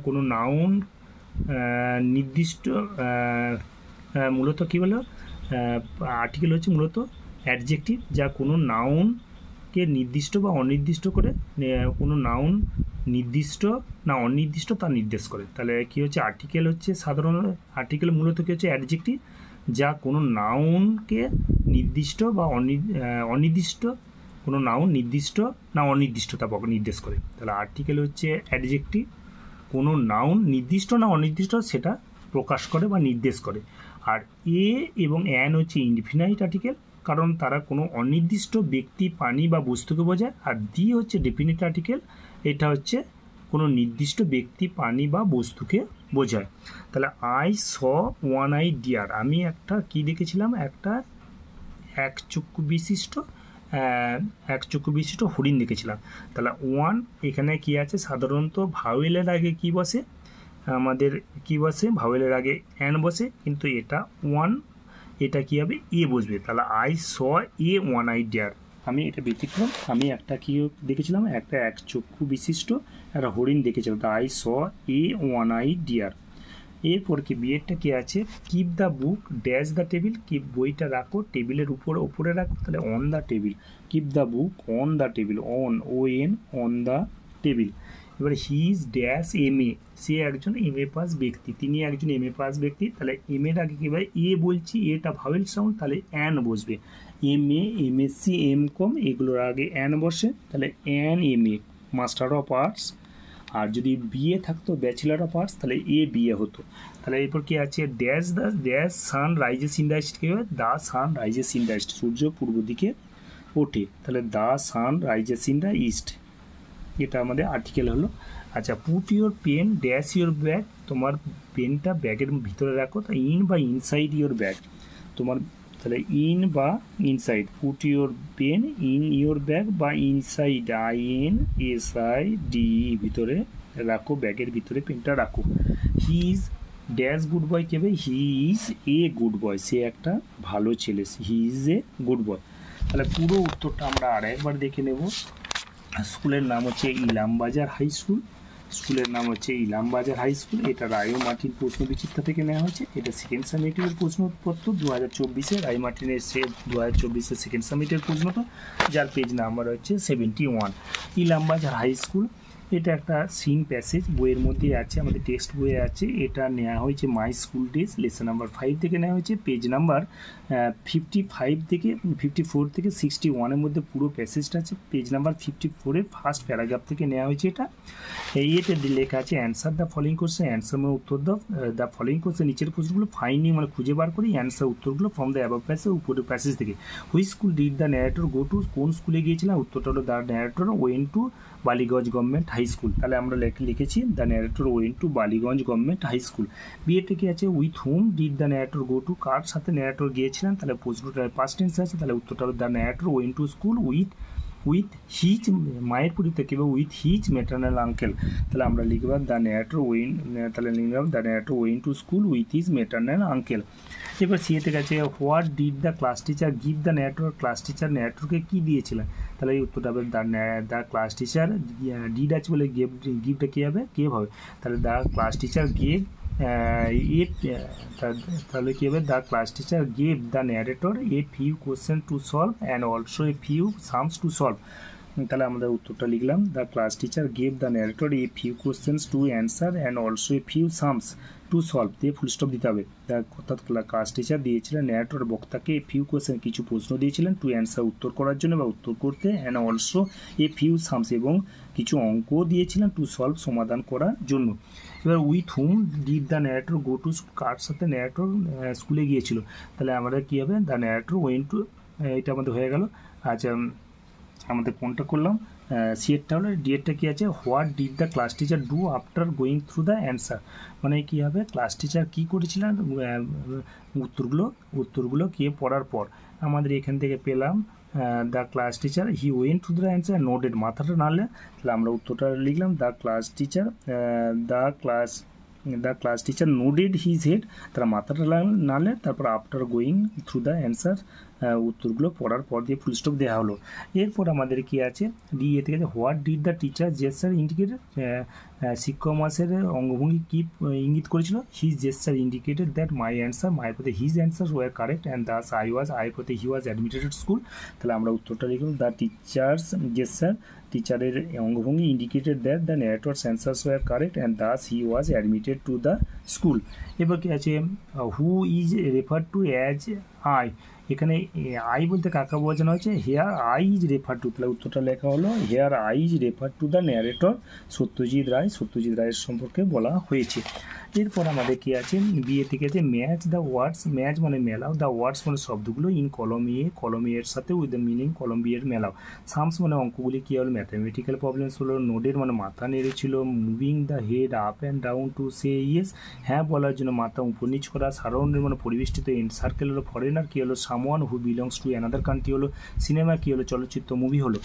কোনো নাউন নির্দিষ্ট, মূলত কী বলো, আর্টিকেল হচ্ছে মূলত অ্যাডজেক্টিভ যা কোনো নাউনকে নির্দিষ্ট বা অনির্দিষ্ট করে, কোনো নাউন নির্দিষ্ট না অনির্দিষ্ট তা নির্দেশ করে। তাহলে কী হচ্ছে, আর্টিকেল হচ্ছে সাধারণত, আর্টিকেল মূলত কী হচ্ছে, অ্যাডজেক্টিভ যা কোনো নাউনকে নির্দিষ্ট বা অনির্দিষ্ট, কোনো নাউন নির্দিষ্ট না অনির্দিষ্টতা নির্দেশ করে। তাহলে আর্টিকেল হচ্ছে অ্যাডজেক্টিভ, কোনো নাউন নির্দিষ্ট না অনির্দিষ্ট সেটা প্রকাশ করে বা নির্দেশ করে। আর এ এবং অ্যান হচ্ছে ইনডিফিনাইট আর্টিকেল, কারণ তারা কোনো অনির্দিষ্ট ব্যক্তি, প্রাণী বা বস্তুকে বোঝায়। আর দি হচ্ছে ডেফিনিট আর্টিকেল, এটা হচ্ছে কোনো নির্দিষ্ট ব্যক্তি, প্রাণী বা বস্তুকে বোঝায়। তাহলে I saw one I deer, আমি একটা কি দেখেছিলাম, একটা এক চক্ষু বিশিষ্ট হরিণ দেখেছিলাম। তাহলে ওয়ান, এখানে কি আছে, সাধারণত ভাওয়েলের আগে কি বসে, আমাদের কি বসে, ভাওয়েলের আগে অ্যান বসে, কিন্তু এটা ওয়ান, এটা কি হবে, এ বসবে। তাহলে I saw a one I deer, আমি এটা ব্যতিক্রম, আমি একটা কি দেখেছিলাম, একটা এক চক্ষু বিশিষ্ট একটা হরিণ দেখেছিলাম। তা I saw a one I deer. এরপর কি বিয়েরটা কি আছে, keep the book dash the table, keep বইটা রাখো টেবিলের উপরে রাখো, তাহলে on the table, keep the book on the table, on, O N, on the table. এবারে he is dash M A, সে একজন এম এ পাস ব্যক্তি, তিনি একজন এম এ পাস ব্যক্তি। তাহলে এম এর আগে কী ভাই, এ বলছি, এটা ভাওয়েল সাউন্ড, তাহলে অ্যান বসবে। M A, MSc, M com, এগুলোর আগে অ্যান বসে, তাহলে an M A, master of arts. আর যদি বিএ থাকতো, ব্যাচেলার অফ আর্টস, তাহলে এ বিএ হতো। তাহলে এরপর কি আছে, dash the dash sun rises in the east, কী হবে, the sun rises in the east, সূর্য পূর্ব দিকে ওঠে, তাহলে the sun rises in the east, এটা আমাদের আর্টিকেল হলো। আচ্ছা, put your pen dash your bag, তোমার পেনটা ব্যাগের ভিতরে রাখো, তা ইন বা ইনসাইড ইউর ব্যাগ, তোমার, তাহলে ইন বা inside, put your pen in your bag বা ইনসাইড, INSIDE, ভিতরে রাখো, ব্যাগের ভিতরে পেনটা রাখো। He is dash good boy, কেবে, he is a good boy, সে একটা ভালো ছেলে, he is a good boy. তাহলে পুরো উত্তরটা আমরা আরেকবার দেখে নেব। স্কুলের নাম হচ্ছে ইলামবাজার হাই স্কুল, স্কুলের নাম হচ্ছে ইলামবাজার হাই স্কুল, এটা রায় মার্টিন প্রশ্ন বিচিত্রা থেকে নেওয়া হয়েছে। এটা সেকেন্ড সামিটের প্রশ্নপত্র 2024-এ, রায় মার্টিনের 2024-এর সেকেন্ড সামিটের প্রশ্নটা, যার পেজ নাম্বার হচ্ছে 71। ইলামবাজার হাই স্কুল, এটা একটা সিন প্যাসেজ বইয়ের মধ্যে আছে, আমাদের টেক্সট বইয়ে আছে। এটা নেওয়া হয়েছে my school days lesson number 5 থেকে নেওয়া হয়েছে, পেজ নাম্বার 55 থেকে 54 থেকে 61-এর মধ্যে পুরো প্যাসেজটা আছে। পেজ নাম্বার 54-এর ফার্স্ট প্যারাগ্রাফ থেকে নেওয়া হয়েছে। এটা এতে লেখা আছে answer the following question, answer মানে উত্তর দাও, দ্য ফলোইং কোশ্চেন নিচের কোশ্চেনগুলো ফাইন্ডিং মানে খুঁজে বার করি, অ্যান্সার উত্তরগুলো ফ্রম দ্য অ্যাবাভ প্যাসেজ, উপরের প্যাসেজ থেকে। Which school did the narrator go to, কোন স্কুলে গিয়েছিলাম, উত্তরটা হলো the narrator went to Ballygunge government high school. তাহলে আমরা লিখেছি the narrator went to Ballygunge government high school. বিয়েতে কি আছে, with whom did the narrator go to, কার সাথে ন্যারেটর গিয়েছিলেন, তাহলে প্রশ্নটার পাস্ট টেন্স আছে, তাহলে উত্তরটা হলো the narrator went to school with his, মায়ের পরিবর্তে কী হবে, উইথ হিজ ম্যাটার্নাল আঙ্কেল। তাহলে আমরা লিখলাম দ্য ন্যারেটর ওয়েন, তাহলে লিখলাম the narrator went to school with his maternal uncle. এবার সিএতে গেছে what did the class teacher give the narrator, class teacher ন্যারেটরকে কী দিয়েছিলেন, তাহলে এই উত্তরটা হবে দ্য ক্লাস টিচার, ডিড আছে বলে গিভটা কী হবে, গেভ হবে, তাহলে দ্য ক্লাস টিচার গেভ তাহলে কী হবে, the class teacher gave the narrator a few question to solve and also a few sums to solve. তাহলে আমাদের উত্তরটা লিখলাম the class teacher gave the narrator a few questions to answer and also a few sums to solve দিয়ে full stop দিতে হবে। অর্থাৎ class teacher দিয়েছিলেন narrator বক্তাকে ফিউ কোয়েশ্চেন কিছু প্রশ্ন দিয়েছিলেন টু অ্যান্সার উত্তর করার জন্য বা উত্তর করতে, and also a few sums এবং কিছু অঙ্কও দিয়েছিলেন টু সলভ সমাধান করার জন্য। এবার with whom did the narrator go to, কার সাথে ন্যারেটর স্কুলে গিয়েছিল, তাহলে আমাদের কী হবে, দ্য ন্যারেটর ওয়েন টু, এটা আমাদের হয়ে গেল। আচ্ছা আমাদের কোনটা করলাম, সিএরটা হলো, ডিএরটা কী আছে, what did the class teacher do after going through the answer, মানে কী হবে, ক্লাস টিচার কী করেছিলেন উত্তরগুলো কী পড়ার পর। আমাদের এখান থেকে পেলাম the class teacher he went through the answer noted, মাথাটা নাড়লে, তাহলে আমরা উত্তরটা লিখলাম the class teacher the class teacher nodded his head, তারা মাথাটা নাড়লে, তারপর after going through the answer উত্তরগুলো পড়ার পর দিয়ে ফুল স্টপ দেওয়া হলো। এরপর আমাদের কি আছে, ডিএ থেকে what did the teacher gesture indicated, শিক্ষক মাসের অঙ্গভঙ্গি কী ইঙ্গিত করেছিল, his gesture indicated that my answer, মায়ের প্রতি his answer were correct and thus I প্রতি হি ওয়াজ অ্যাডমিটেড স্কুল। তাহলে আমরা উত্তরটা লিখলাম দ্য টিচার্স জেস্টার, টিচারের অঙ্গভঙ্গি indicated that the narrator's answers were correct and thus he was admitted to the school. এবার কি আছে, who is refer to as I, এখানে আই বলতে কাকা বোঝানো হয়েছে, here I is refer to, তাহলে উত্তরটা লেখা হলো here I is refer to the narrator Satyajit রায়ের সম্পর্কে বলা হয়েছে। এরপর আমাদের কি আছে, বিয়ে থেকে আছে ম্যাচ দ্য ওয়ার্ডস, ম্যাচ মানে মেলাও, দ্য ওয়ার্ডস মানে শব্দগুলো ইন কলম এর সাথে উইথ দ্য মিনিং কলম বি এর মেলাও, সামস মানে অঙ্কগুলি কী হলো, ম্যাথামেটিক্যাল প্রবলেমস হলো, নোডের মানে মাথা নেড়েছিল, moving the head up and down to say yes, হ্যাঁ বলার জন্য মাথা উপর নিচ করা, সারাউন্ডের মানে পরিবেষ্টিত, এন্ড সার্কেল হলো, ফরেনার কী হলো, someone who belongs to another country হলো, সিনেমা কী হলো, চলচ্চিত্র মুভি হলো।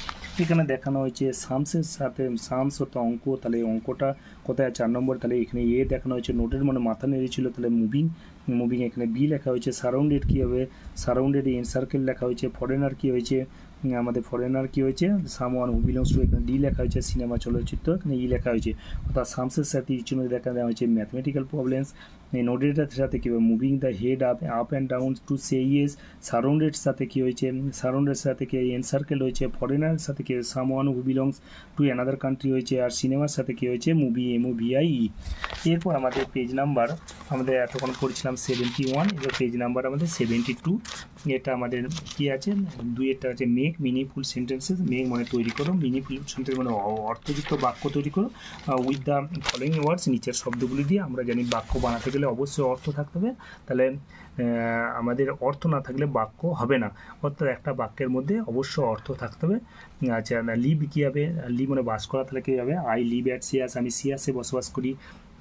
এখানে দেখানো হয়েছে সামসের সাথে, সামস হতো অঙ্ক, তাহলে অঙ্কটা কোথায় 4 নম্বর, তাহলে এখানে এ দেখানো হয়েছে, নোটের মানে মাথা নেড়েছিল, তাহলে মুভিং এখানে বি লেখা হয়েছে, সারাউন্ডেড কী হবে, সারাউন্ডেড এন সার্কেল লেখা হয়েছে, ফরেনার কী হয়েছে, আমাদের ফরেনার কী হয়েছে, সামওয়ান হু বিলংস টু, এখানে ডি লেখা হয়েছে, সিনেমা চলচ্চিত্র এখানে ই লেখা হয়েছে। অর্থাৎ সামসের সাথে ইচ্ছুন দেখা দেওয়া হয়েছে ম্যাথমেটিক্যাল প্রবলেমস, নোডের সাথে কী হবে, moving the head up and down to say yes, surrounded সাথে কী হয়েছে, সারাউন্ডেড সাথে কি এন সার্কেল হয়েছে, ফরেনার সাথে কি someone who belongs to another country হয়েছে, আর সিনেমার সাথে কী হয়েছে, মুভি MOVIE। এরপর আমাদের পেজ নাম্বার, আমাদের এতক্ষণ পড়ছিলাম 71, এবার পেজ নাম্বার আমাদের 72। এটা আমাদের কী আছে, দুইটা আছে মেক মিনিংফুল সেন্টেন্সেস, মেক মানে তৈরি করো, মিনিংফুল সেন্টেন্স মানে অর্থযুক্ত বাক্য তৈরি করো, উইথ দ্য ফলোয়িং ওয়ার্ডস, নিচের শব্দগুলি দিয়ে। আমরা জানি বাক্য বানাতে গেলে অবশ্যই অর্থ থাকতে হবে, তাহলে আমাদের অর্থ না থাকলে বাক্য হবে না, অর্থাৎ একটা বাক্যের মধ্যে অবশ্য অর্থ থাকতে হবে। আচ্ছা লিভ কী হবে, লিভ মানে বাস করা, তাহলে কী হবে, আই লিভ অ্যাট সিয়াস, আমি সিয়াসে বসবাস করি।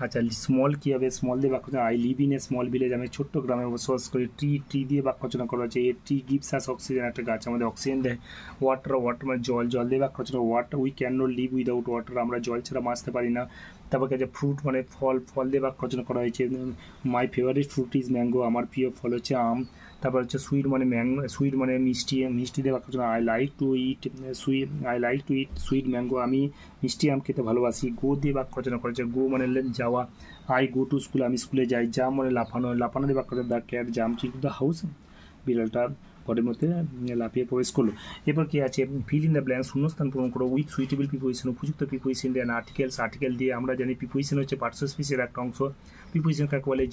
আচ্ছা স্মল কী হবে, স্মল দিয়ে বাক্য, I live in a small village, আমি ছোট্ট গ্রামে বসবাস করি। ট্রি দিয়ে বাক্য রচনা করা হচ্ছে, a tree gives us oxygen, একটা গাছ আমাদের অক্সিজেন দেয়। ওয়াটার মানে জল দিয়ে বাক্য রচনা, water we can not live without water, আমরা জল ছাড়া বাঁচতে পারি না। তারপর কাছে ফ্রুট মানে ফল দিয়ে বাক্য রচনা করা হয়েছে, মাই ফেভারিট ফ্রুট ইজ ম্যাঙ্গো, আমার প্রিয় ফল হচ্ছে আম। তারপর হচ্ছে সুইট মানে মিষ্টি দিয়ে বাক্য রচনা, I like to eat sweet mango, আমি মিষ্টি আম খেতে ভালোবাসি। গো দিয়ে বাক্য রচনা করেছে, গো মানে যাওয়া, আই গো টু স্কুল, আমি স্কুলে যাই। জাম্প মানে লাফানো দিয়ে বাক্য রচনা, the cat jump into the house, বিড়ালটা ঘরের মধ্যে লাফিয়ে প্রবেশ করলো। এরপর কি আছে, ফিল ইন দ্য ব্ল্যাঙ্ক, শূন্যস্থান পূরণ করো উইথ সুইটেবল প্রিপোজিশন, উপযুক্ত প্রিপোজিশন দেন আর্টিকেল দিয়ে। আমরা জানি প্রিপোজিশন হচ্ছে পার্টস স্পিচের একটা অংশ। প্রিপোজিশন কাকে বলে,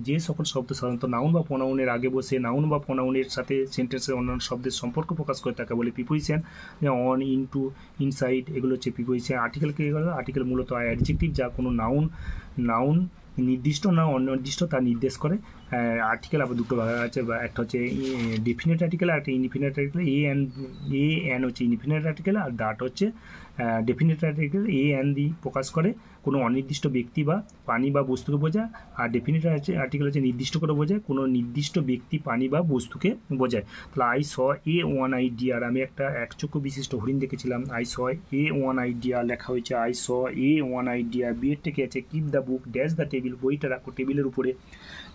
যে সকল শব্দ সাধারণত নাউন বা প্রোনাউনের আগে বসে নাউন বা প্রোনাউনের সাথে সেন্টেন্সের অন্যান্য শব্দের সম্পর্ক প্রকাশ করে তাকে বলে প্রিপোজিশন। অন, ইনটু, ইনসাইড এগুলো হচ্ছে প্রিপোজিশন। আর্টিকেলকে আর্টিকেল মূলত অ্যাডজেক্টিভ যা কোনো নাউন নির্দিষ্ট না অনির্দিষ্ট তা নির্দেশ করে। আর্টিকেল আবার দুটো ভাগ আছে, একটা হচ্ছে ডেফিনেট আর্টিকেল আর একটা ইনডিফিনিট আর্টিকেল। এ এন হচ্ছে ইনডিফিনিট আর্টিকেল, আর দ্যাট হচ্ছে ডেফিনেট আর্টিকেল। এ এন দিয়ে প্রকাশ করে কোনো অনির্দিষ্ট ব্যক্তি বা প্রাণী বা বস্তুকে বোঝায়। আর ডেফিনিট আর্টিকেল হচ্ছে নির্দিষ্ট করে বোঝায়, কোনো নির্দিষ্ট ব্যক্তি প্রাণী বা বস্তুকে বোঝায়। তাহলে I saw a one I deer, আমি একটা একচক্ষু বিশিষ্ট হরিণ দেখেছিলাম। I saw a one I deer লেখা হয়েছে I saw a one I deer. বিয়ের থেকে আছে keep the book dash the table, বইটা রাখো টেবিলের উপরে।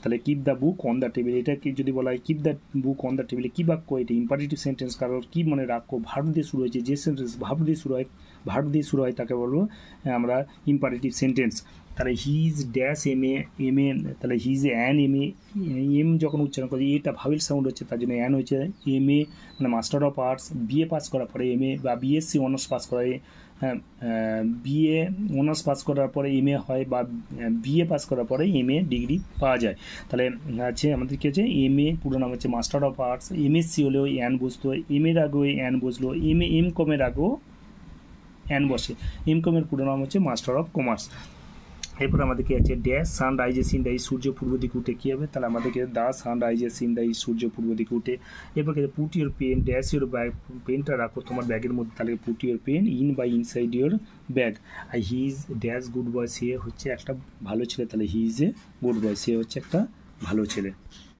তাহলে keep the book on the table, এটা কি যদি বলা হয় keep the book on the টেবিলে, কী বাক্য এটা? Imperative sentence. কারণ কি মনে রাখো, ভার্ব দিয়ে শুরু হয়েছে, যে সেন্টেন্স ভার্ব দিয়ে শুরু হয় তাকে বলবো আমরা ইম্পারেটিভ সেন্টেন্স। তাহলে হিজ ড্যাশ এম এ, তাহলে his an M A, M যখন উচ্চারণ করি এটা ভাওয়েল সাউন্ড হচ্ছে, তার জন্য অ্যান হয়েছে। এম এ মানে master of arts, BA pass করার পরে এম এ বা বিএসসি অনার্স পাস করে, হ্যাঁ বিএ অনার্স পাস করার পরে এম এ হয়, বা বিএ পাস করার পরে এম এ ডিগ্রি পাওয়া যায়। তাহলে আছে আমাদের কী হচ্ছে, এম এ পুরো নাম হচ্ছে মাস্টার অফ আর্টস, এমএসসি হলেও অ্যান বসতো, এম এর আগেও অ্যান বসলো, এম কমের আগেও অ্যান বসে। এম কমের পুরো নাম হচ্ছে মাস্টার অফ কমার্স। এরপর আমাদের কি আছে, dash sun rises in the east, সূর্য পূর্ব দিকে উঠে কী হবে? তাহলে আমাদেরকে the sun rises in the east, সূর্য পূর্ব দিকে উঠে। এরপর কি put your pen dash your bag, পেনটা রাখো তোমার ব্যাগের মধ্যে, তাহলে পুট ইউর পেন ইন বা ইনসাইড ইউর ব্যাগ। আর he is dash good boy, সে হচ্ছে একটা ভালো ছেলে, তাহলে he is a good boy, সে হচ্ছে একটা ভালো ছেলে।